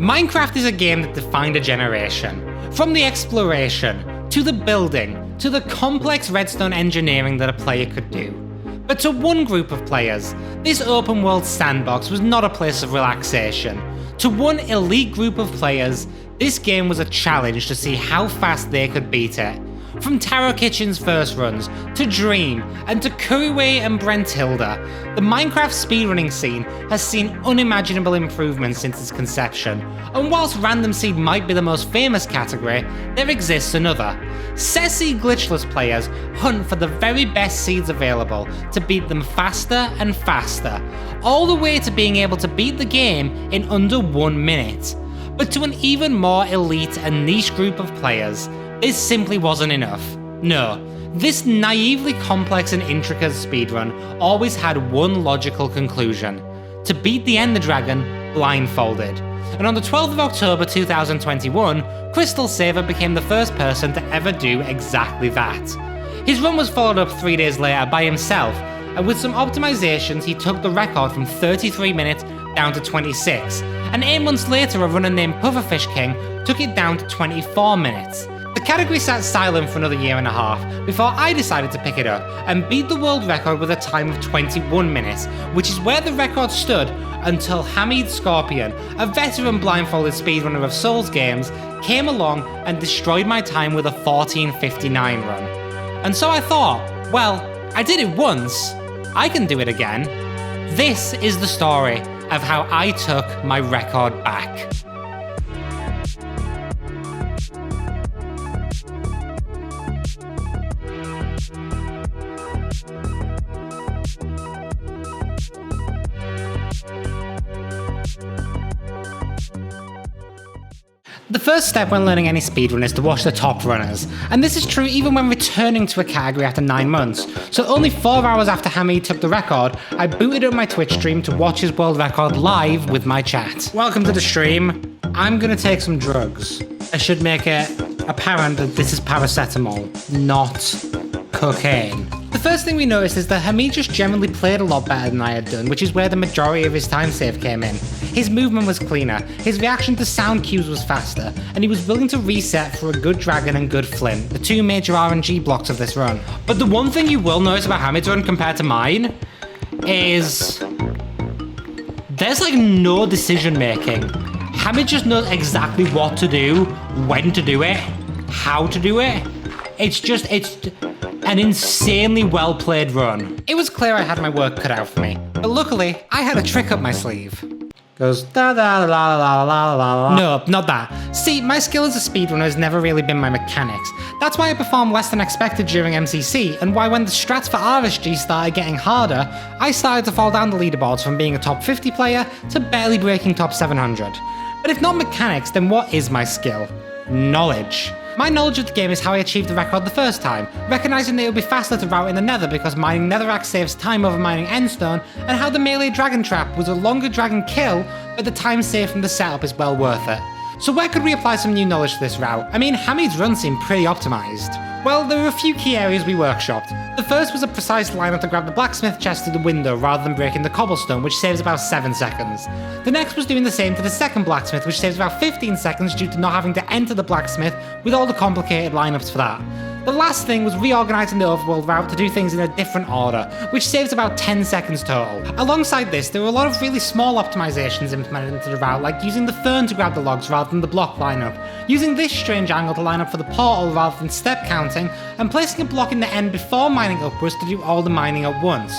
Minecraft is a game that defined a generation. From the exploration, to the building, to the complex redstone engineering that a player could do. But to one group of players, this open world sandbox was not a place of relaxation. To one elite group of players, this game was a challenge to see how fast they could beat it. From Taro Kitchen's first runs, to Dream, and to Kuriway and Brentilda, the Minecraft speedrunning scene has seen unimaginable improvements since its conception, and whilst Random Seed might be the most famous category, there exists another. Sassy glitchless players hunt for the very best seeds available to beat them faster and faster, all the way to being able to beat the game in under 1 minute. But to an even more elite and niche group of players, this simply wasn't enough. No, this naively complex and intricate speedrun always had one logical conclusion: to beat the Ender Dragon blindfolded. And on the 12th of October 2021, Crystal Saver became the first person to ever do exactly that. His run was followed up 3 days later by himself, and with some optimizations he took the record from 33 minutes down to 26, and 8 months later a runner named Pufferfish King took it down to 24 minutes. The category sat silent for another year and a half before I decided to pick it up and beat the world record with a time of 21 minutes, which is where the record stood until Hamid Scorpion, a veteran blindfolded speedrunner of Souls games, came along and destroyed my time with a 14:59 run. And so I thought, well, I did it once, I can do it again. This is the story of how I took my record back. The first step when learning any speedrun is to watch the top runners, and this is true even when returning to a category after 9 months. So only 4 hours after Hamid took the record, I booted up my Twitch stream to watch his world record live with my chat. Welcome to the stream. I'm gonna take some drugs. I should make it apparent that this is paracetamol, not cocaine. The first thing we noticed is that Hamid just generally played a lot better than I had done, which is where the majority of his time save came in. His movement was cleaner, his reaction to sound cues was faster, and he was willing to reset for a good dragon and good flint, the 2 major RNG blocks of this run. But the one thing you will notice about Hamid's run compared to mine is there's like no decision making. Hamid just knows exactly what to do, when to do it, how to do it. It's an insanely well played run. It was clear I had my work cut out for me, but luckily I had a trick up my sleeve. Goes da da la la la la la. No, not that. See, my skill as a speedrunner has never really been my mechanics. That's why I performed less than expected during MCC, and why when the strats for RSG started getting harder, I started to fall down the leaderboards from being a top 50 player to barely breaking top 700. But if not mechanics, then what is my skill? Knowledge. My knowledge of the game is how I achieved the record the first time, recognising that it would be faster to route in the nether because mining netherrack saves time over mining endstone, and how the melee dragon trap was a longer dragon kill, but the time saved from the setup is well worth it. So where could we apply some new knowledge to this route? I mean, Hamid's run seemed pretty optimised. Well, there were a few key areas we workshopped. The first was a precise lineup to grab the blacksmith chest through the window rather than breaking the cobblestone, which saves about 7 seconds. The next was doing the same to the second blacksmith, which saves about 15 seconds due to not having to enter the blacksmith with all the complicated lineups for that. The last thing was reorganising the overworld route to do things in a different order, which saves about 10 seconds total. Alongside this, there were a lot of really small optimizations implemented into the route, like using the fern to grab the logs rather than the block lineup, using this strange angle to line up for the portal rather than step counting, and placing a block in the end before mining upwards to do all the mining at once.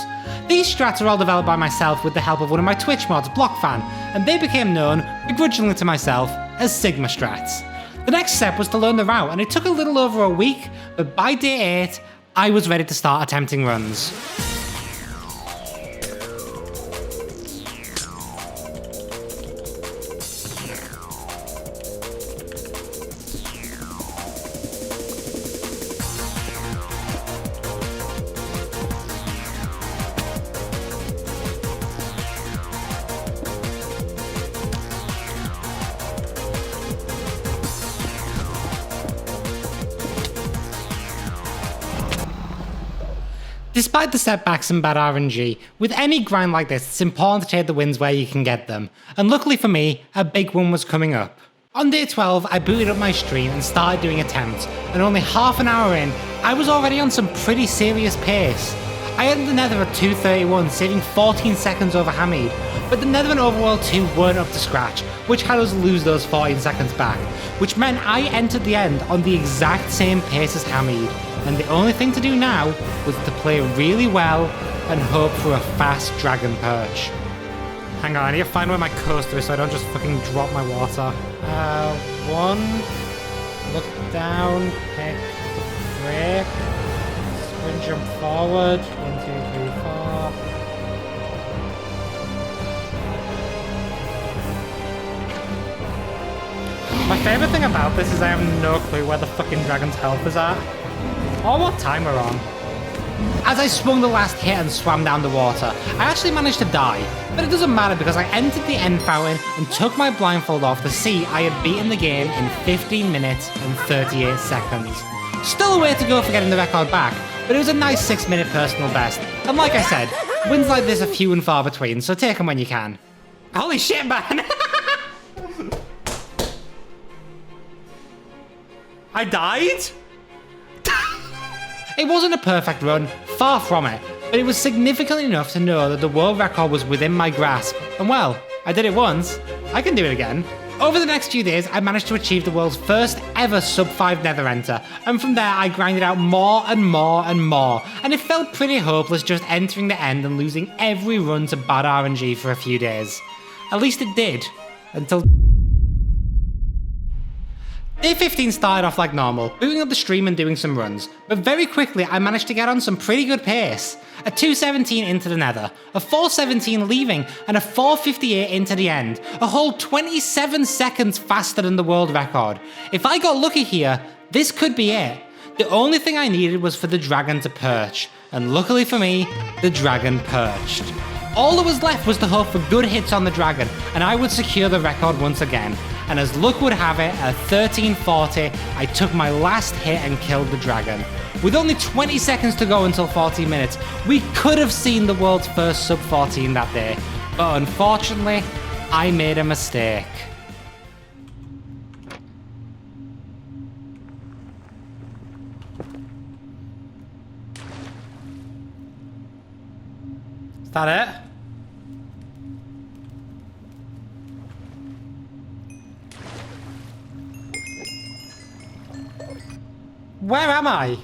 These strats are all developed by myself with the help of one of my Twitch mods, Blockfan, and they became known, begrudgingly to myself, as Sigma strats. The next step was to learn the route, and it took a little over a week, but by day 8, I was ready to start attempting runs. Despite the setbacks and bad RNG, with any grind like this, it's important to take the wins where you can get them, and luckily for me, a big one was coming up. On day 12, I booted up my stream and started doing attempts, and only half an hour in, I was already on some pretty serious pace. I had the Nether at 2:31, saving 14 seconds over Hamid, but the Nether and Overworld 2 weren't up to scratch, which had us lose those 14 seconds back, which meant I entered the end on the exact same pace as Hamid, and the only thing to do now was to play really well and hope for a fast dragon perch. Hang on, I need to find where my coaster is so I don't just fucking drop my water. One, look down, pick, break, sprint jump forward, 1, 2, 3, 4. My favourite thing about this is I have no clue where the fucking dragon's health is at, or what time we're on. As I swung the last hit and swam down the water, I actually managed to die, but it doesn't matter because I entered the end fountain and took my blindfold off to see I had beaten the game in 15 minutes and 38 seconds. Still a way to go for getting the record back, but it was a nice 6-minute personal best, and like I said, wins like this are few and far between, so take them when you can. Holy shit, man! I died? It wasn't a perfect run, far from it, but it was significant enough to know that the world record was within my grasp, and well, I did it once, I can do it again. Over the next few days, I managed to achieve the world's first ever sub-5 nether enter, and from there I grinded out more and more and more, and it felt pretty hopeless just entering the end and losing every run to bad RNG for a few days. At least it did, until... Day 15 started off like normal, booting up the stream and doing some runs, but very quickly I managed to get on some pretty good pace. A 2:17 into the nether, a 4:17 leaving, and a 4:58 into the end, a whole 27 seconds faster than the world record. If I got lucky here, this could be it. The only thing I needed was for the dragon to perch, and luckily for me, the dragon perched. All that was left was to hope for good hits on the dragon, and I would secure the record once again. And as luck would have it, at 13:40, I took my last hit and killed the dragon. With only 20 seconds to go until 40 minutes, we could have seen the world's first sub-14 that day, but unfortunately, I made a mistake. Is that it? Where am I?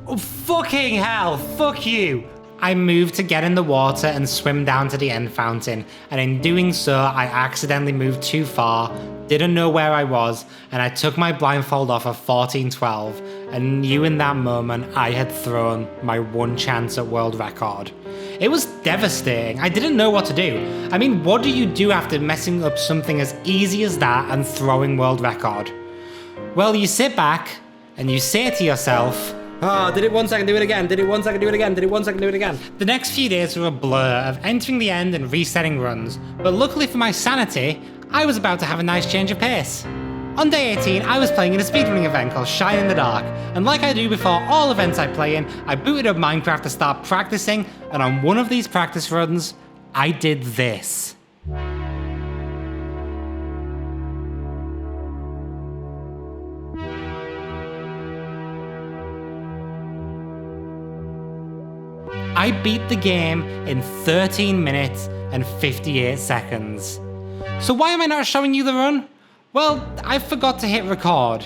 Oh, fucking hell, fuck you. I moved to get in the water and swim down to the end fountain, and in doing so, I accidentally moved too far, didn't know where I was, and I took my blindfold off at 14:12, and knew in that moment I had thrown my one chance at world record. It was devastating. I didn't know what to do. I mean, what do you do after messing up something as easy as that and throwing world record? Well, you sit back and you say to yourself, oh, did it 1 second, do it again, did it 1 second, do it again, did it 1 second, do it again. The next few days were a blur of entering the end and resetting runs, but luckily for my sanity, I was about to have a nice change of pace. On day 18, I was playing in a speedrunning event called Shine in the Dark, and like I do before all events I play in, I booted up Minecraft to start practicing, and on one of these practice runs, I did this. I beat the game in 13 minutes and 58 seconds. So why am I not showing you the run? Well, I forgot to hit record.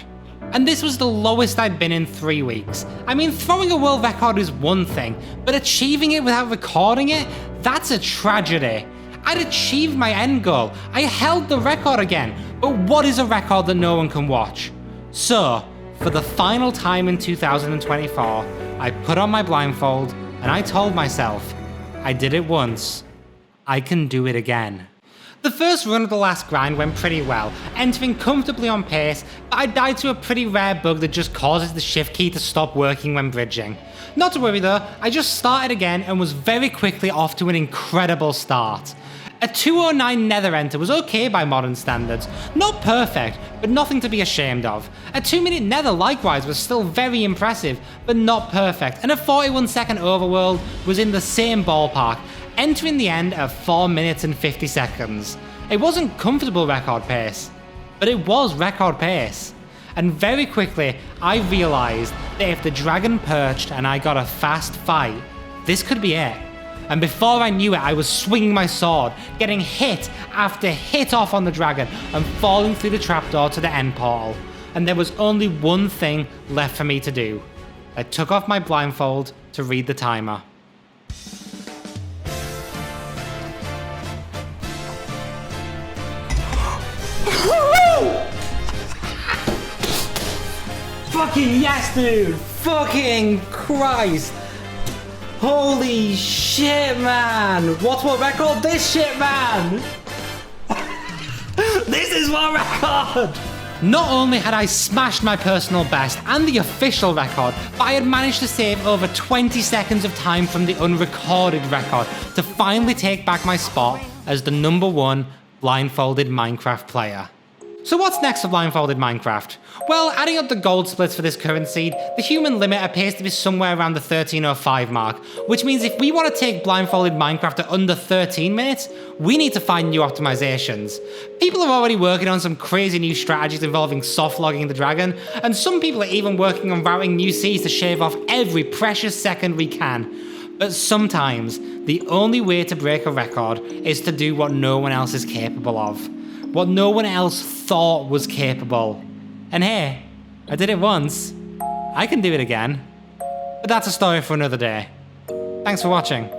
And this was the lowest I'd been in 3 weeks. I mean, throwing a world record is one thing, but achieving it without recording it, that's a tragedy. I'd achieved my end goal. I held the record again, but what is a record that no one can watch? So, for the final time in 2024, I put on my blindfold and I told myself, I did it once, I can do it again. The first run of the last grind went pretty well, entering comfortably on pace, but I died to a pretty rare bug that just causes the shift key to stop working when bridging. Not to worry though, I just started again and was very quickly off to an incredible start. A 209 nether enter was okay by modern standards. Not perfect, but nothing to be ashamed of. A 2-minute nether likewise was still very impressive, but not perfect, and a 41-second overworld was in the same ballpark, entering the end at 4 minutes and 50 seconds. It wasn't comfortable record pace, but it was record pace. And very quickly, I realised that if the dragon perched and I got a fast fight, this could be it. And before I knew it, I was swinging my sword, getting hit after hit off on the dragon, and falling through the trapdoor to the end portal. And there was only one thing left for me to do. I took off my blindfold to read the timer. Fucking yes, dude! Fucking Christ! Holy shit, man! What's what record? This shit, man! This is what record! Not only had I smashed my personal best and the official record, but I had managed to save over 20 seconds of time from the unrecorded record to finally take back my spot as the #1 blindfolded Minecraft player. So what's next for Blindfolded Minecraft? Well, adding up the gold splits for this current seed, the human limit appears to be somewhere around the 13:05 mark, which means if we want to take Blindfolded Minecraft to under 13 minutes, we need to find new optimizations. People are already working on some crazy new strategies involving soft logging the dragon, and some people are even working on routing new seeds to shave off every precious second we can. But sometimes, the only way to break a record is to do what no one else is capable of. What no one else thought was capable. And hey, I did it once. I can do it again. But that's a story for another day. Thanks for watching.